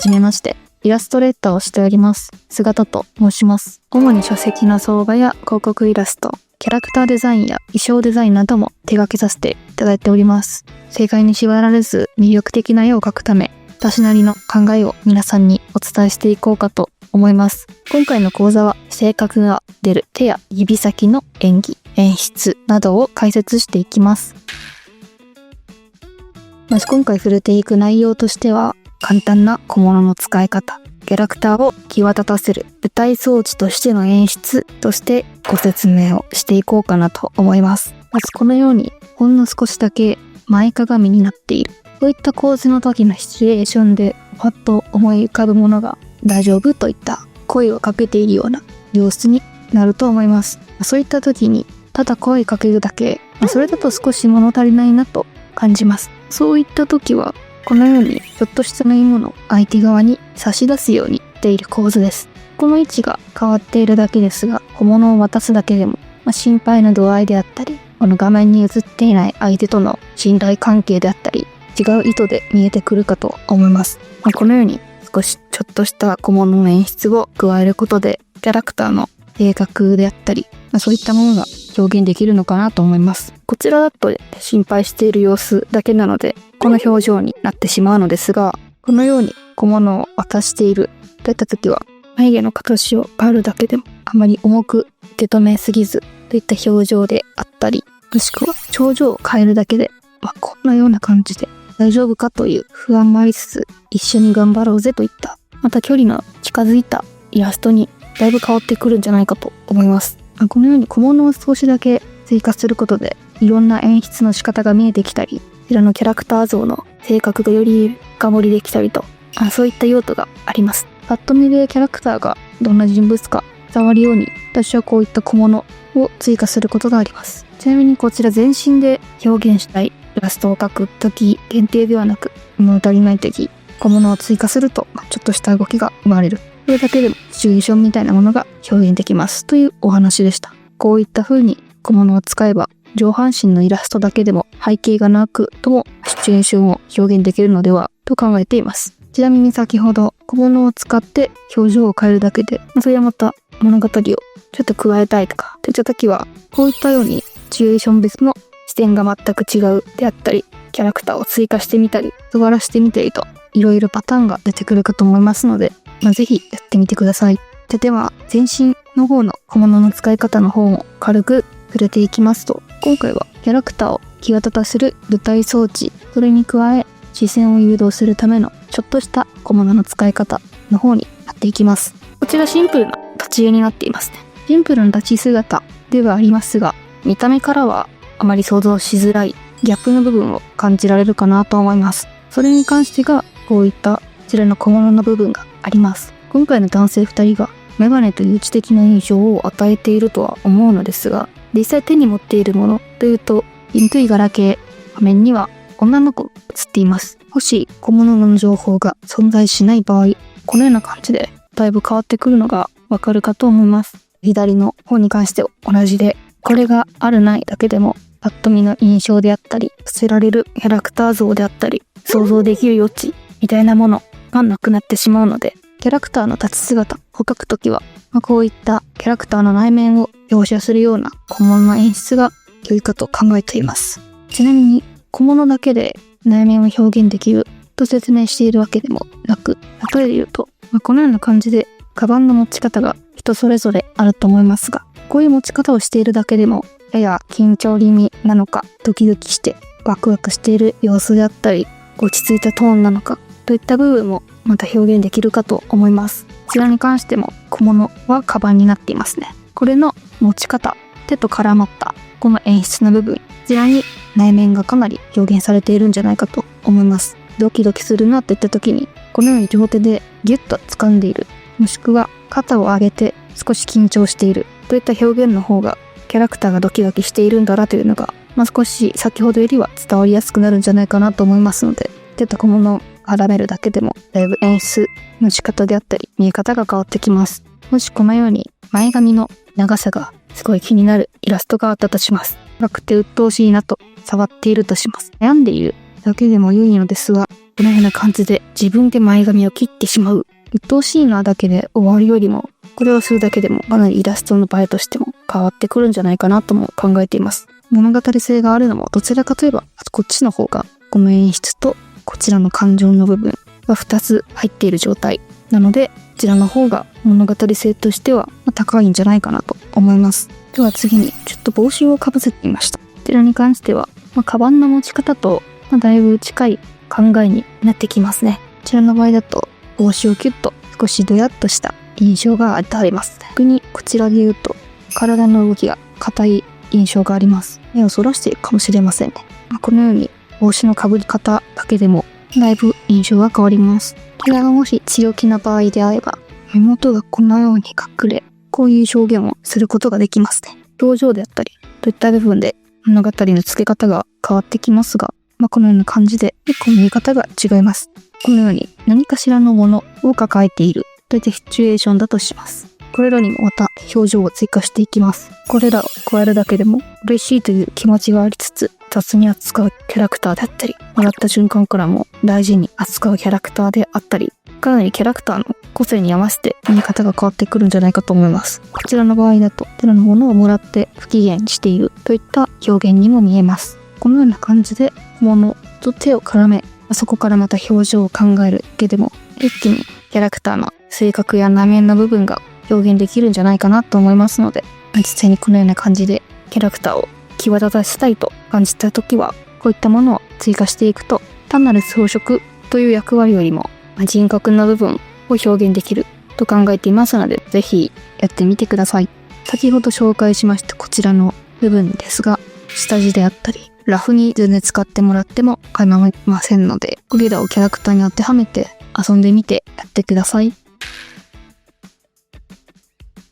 はじめまして。イラストレーターをしております。姿と申します。主に書籍の相場や広告イラスト、キャラクターデザインや衣装デザインなども手掛けさせていただいております。正解に縛られず魅力的な絵を描くため、私なりの考えを皆さんにお伝えしていこうかと思います。今回の講座は性格が出る手や指先の演技、演出などを解説していきます。まず今回触れていく内容としては、簡単な小物の使い方、キャラクターを際立たせる舞台装置としての演出としてご説明をしていこうかなと思います。まずこのようにほんの少しだけ前かがみになっている。こういった構図の時のシチュエーションでパッと思い浮かぶものが大丈夫といった声をかけているような様子になると思います。そういった時にただ声かけるだけ、それだと少し物足りないなと感じます。そういった時はこのようにちょっとした縫い物を相手側に差し出すようにしている構図です。この位置が変わっているだけですが、小物を渡すだけでも、心配な度合いであったり、この画面に映っていない相手との信頼関係であったり、違う意図で見えてくるかと思います。このように少しちょっとした小物の演出を加えることで、キャラクターの性格であったり、そういったものが表現できるのかなと思います。こちらだと心配している様子だけなので、この表情になってしまうのですが、このように小物を渡しているといった時は、眉毛の形を変えるだけでもあまり重く受け止めすぎずといった表情であったり、もしくは表情を変えるだけで、こんなような感じで大丈夫かという不安もありつつ、一緒に頑張ろうぜといった、また距離の近づいたイラストにだいぶ変わってくるんじゃないかと思います。このように小物を少しだけ追加することで、いろんな演出の仕方が見えてきたり、こちらのキャラクター像の性格がより深掘りできたりと、そういった用途があります。パッと見でキャラクターがどんな人物か伝わるように、私はこういった小物を追加することがあります。ちなみにこちら全身で表現したいイラストを描くとき限定ではなく、物足りないとき、小物を追加すると、ちょっとした動きが生まれる。それだけでもシチュエーションみたいなものが表現できますというお話でした。こういった風に小物を使えば、上半身のイラストだけでも背景がなくともシチュエーションを表現できるのではと考えています。ちなみに先ほど小物を使って表情を変えるだけで、それはまた物語をちょっと加えたいとかといった時は、こういったようにシチュエーション別の視点が全く違うであったり、キャラクターを追加してみたり座らしてみたりと、いろいろパターンが出てくるかと思いますので、ぜひやってみてください。では全身の方の小物の使い方の方を軽く触れていきますと、今回はキャラクターを際立たせる舞台装置、それに加え視線を誘導するためのちょっとした小物の使い方の方になっていきます。こちらシンプルな立ち絵になっていますね。シンプルな立ち姿ではありますが、見た目からはあまり想像しづらいギャップの部分を感じられるかなと思います。それに関してがこういったこちらの小物の部分があります。今回の男性2人がメガネという知的な印象を与えているとは思うのですが、実際手に持っているものというと、ピンクい柄系画面には女の子が映っています。もし小物の情報が存在しない場合、このような感じでだいぶ変わってくるのがわかるかと思います。左の方に関しては同じで、これがあるないだけでもパッと見の印象であったり、寄せられるキャラクター像であったり、想像できる余地みたいなものがなくなってしまうので、キャラクターの立ち姿を描くときは、こういったキャラクターの内面を描写するような小物の演出が良いかと考えています。ちなみに小物だけで内面を表現できると説明しているわけでもなく、例えで言うと、このような感じでカバンの持ち方が人それぞれあると思いますが、こういう持ち方をしているだけでもやや緊張気味なのか、ドキドキしてワクワクしている様子であったり、落ち着いたトーンなのかといった部分もまた表現できるかと思います。こちらに関しても小物はカバンになっていますね。これの持ち方、手と絡まったこの演出の部分、こちらに内面がかなり表現されているんじゃないかと思います。ドキドキするなっていった時に、このように両手でギュッと掴んでいる、もしくは肩を上げて少し緊張しているといった表現の方が、キャラクターがドキドキしているんだなというのが、少し先ほどよりは伝わりやすくなるんじゃないかなと思いますので、手と小物を絡めるだけでもだいぶ演出の仕方であったり見え方が変わってきます。もしこのように前髪の長さがすごい気になるイラストがあったとします。長くて鬱陶しいなと触っているとします。悩んでいるだけでも良いのですが、このような感じで自分で前髪を切ってしまう。鬱陶しいなだけで終わるよりも、これをするだけでもかなりイラストの映えとしても変わってくるんじゃないかなとも考えています。物語性があるのもどちらかといえばこっちの方が、この演出とこちらの感情の部分が2つ入っている状態なので、こちらの方が物語性としては高いんじゃないかなと思います。では次にちょっと帽子をかぶせてみました。こちらに関しては、カバンの持ち方とだいぶ近い考えになってきますね。こちらの場合だと帽子をキュッと少しドヤッとした印象があります。逆にこちらで言うと体の動きが硬い印象があります。目をそらしているかもしれませんね。このように帽子のかぶり方だけでもだいぶ印象が変わります。こちらがもし強気な場合であれば、目元がこのように隠れ、こういう表現をすることができますね。表情であったりといった部分で物語の付け方が変わってきますが、このような感じで結構見え方が違います。このように何かしらのものを抱えているといったシチュエーションだとします。これらにもまた表情を追加していきます。これらを加えるだけでも嬉しいという気持ちがありつつ、雑に扱うキャラクターであったり、もらった瞬間からも大事に扱うキャラクターであったり、かなりキャラクターの個性に合わせて見方が変わってくるんじゃないかと思います。こちらの場合だと、こちらのものをもらって不機嫌にしているといった表現にも見えます。このような感じで物と手を絡め、そこからまた表情を考えるだけでも一気にキャラクターの性格や内面の部分が表現できるんじゃないかなと思いますので、実際にこのような感じでキャラクターを際立たせたいと感じたときは、こういったものを追加していくと、単なる装飾という役割よりも人格の部分を表現できると考えていますので、ぜひやってみてください。先ほど紹介しましたこちらの部分ですが、下地であったりラフに全然使ってもらっても構いませんので、これらをキャラクターに当てはめて遊んでみてやってください。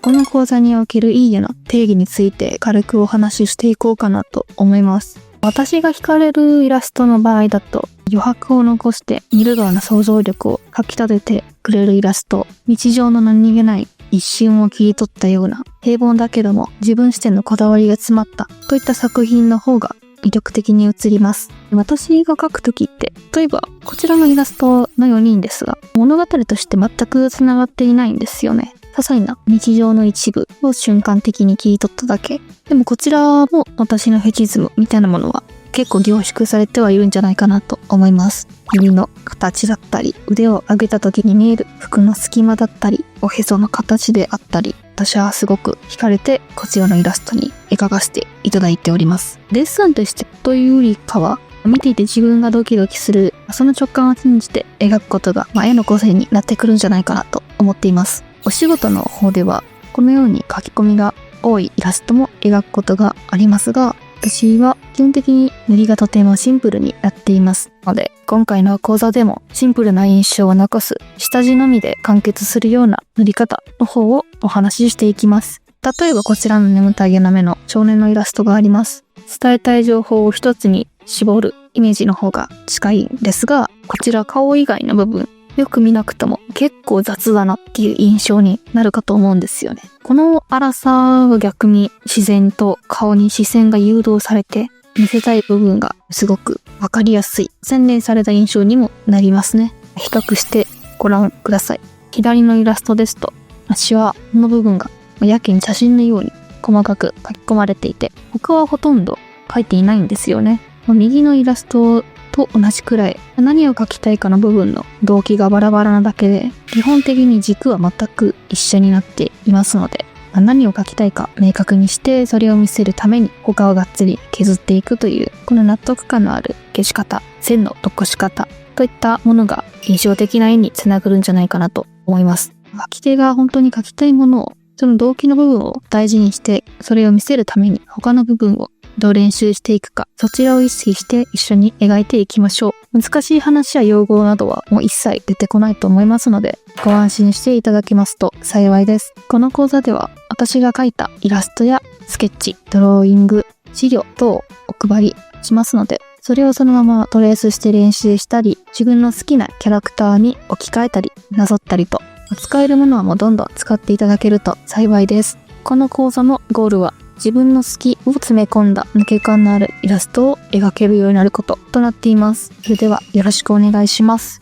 この講座におけるいいねの定義について軽くお話ししていこうかなと思います。私が惹かれるイラストの場合だと、余白を残して見る側の想像力をかき立ててくれるイラスト、日常の何気ない一瞬を切り取ったような平凡だけども自分視点のこだわりが詰まったといった作品の方が魅力的に映ります。私が描くときって、例えばこちらのイラストの4人ですが、物語として全く繋がっていないんですよね。些細な日常の一部を瞬間的に切り取っただけ。でもこちらも私のフェチズムみたいなものは結構凝縮されてはいるんじゃないかなと思います。指の形だったり、腕を上げた時に見える服の隙間だったり、おへその形であったり、私はすごく惹かれてこちらのイラストに描かせていただいております。デッサンとしてというよりかは、見ていて自分がドキドキする、その直感を信じて描くことが、絵の個性になってくるんじゃないかなと思っています。お仕事の方では、このように書き込みが多いイラストも描くことがありますが、私は基本的に塗りがとてもシンプルになっていますので、今回の講座でもシンプルな印象を残す、下地のみで完結するような塗り方の方をお話ししていきます。例えばこちらの眠たげな目の少年のイラストがあります。伝えたい情報を一つに絞るイメージの方が近いんですが、こちら顔以外の部分、よく見なくとも結構雑だなっていう印象になるかと思うんですよね。この粗さが逆に自然と顔に視線が誘導されて見せたい部分がすごくわかりやすい洗練された印象にもなりますね。比較してご覧ください。左のイラストですとシワの部分がやけに写真のように細かく書き込まれていて、他はほとんど書いていないんですよね。右のイラストと同じくらい何を描きたいかの部分の動機がバラバラなだけで、基本的に軸は全く一緒になっていますので、何を描きたいか明確にしてそれを見せるために他をがっつり削っていくという、この納得感のある消し方、線の残し方といったものが印象的な絵につながるんじゃないかなと思います。描き手が本当に描きたいものを、その動機の部分を大事にしてそれを見せるために他の部分をどう練習していくか、そちらを意識して一緒に描いていきましょう。難しい話や用語などはもう一切出てこないと思いますので、ご安心していただけますと幸いです。この講座では私が描いたイラストやスケッチ、ドローイング、資料等をお配りしますので、それをそのままトレースして練習したり、自分の好きなキャラクターに置き換えたり、なぞったりと、使えるものはもうどんどん使っていただけると幸いです。この講座のゴールは自分の好きを詰め込んだ抜け感のあるイラストを描けるようになることとなっています。それではよろしくお願いします。